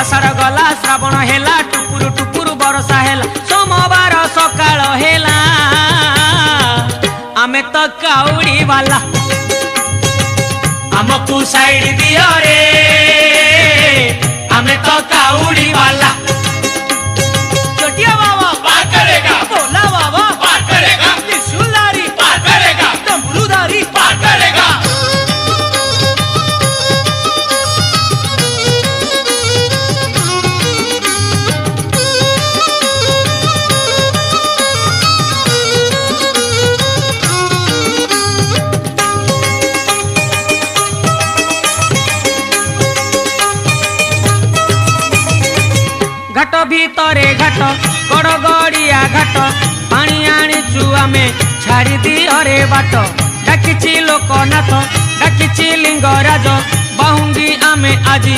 आषाढ़ गला श्रावण हेला टुकुरु टुकुरु बरसा हेला सोमवार सकाळ हेला आमे तो काउड़ी वाला हमको साइड दियो रे आमे तो काउड़ी वाला चोटिया बाबा पार करेगा भोला बाबा पार करेगा त्रिशूलधारी पार करेगा डमरूधारी पार करेगा घाट भीतरे घाट गड़गड़िया घाट पानी आनीचु आमे छाड़ी दियो रे बाट डाकिची लोकनाथ डाकिची लिंगराज बाहुंगी आमे आजी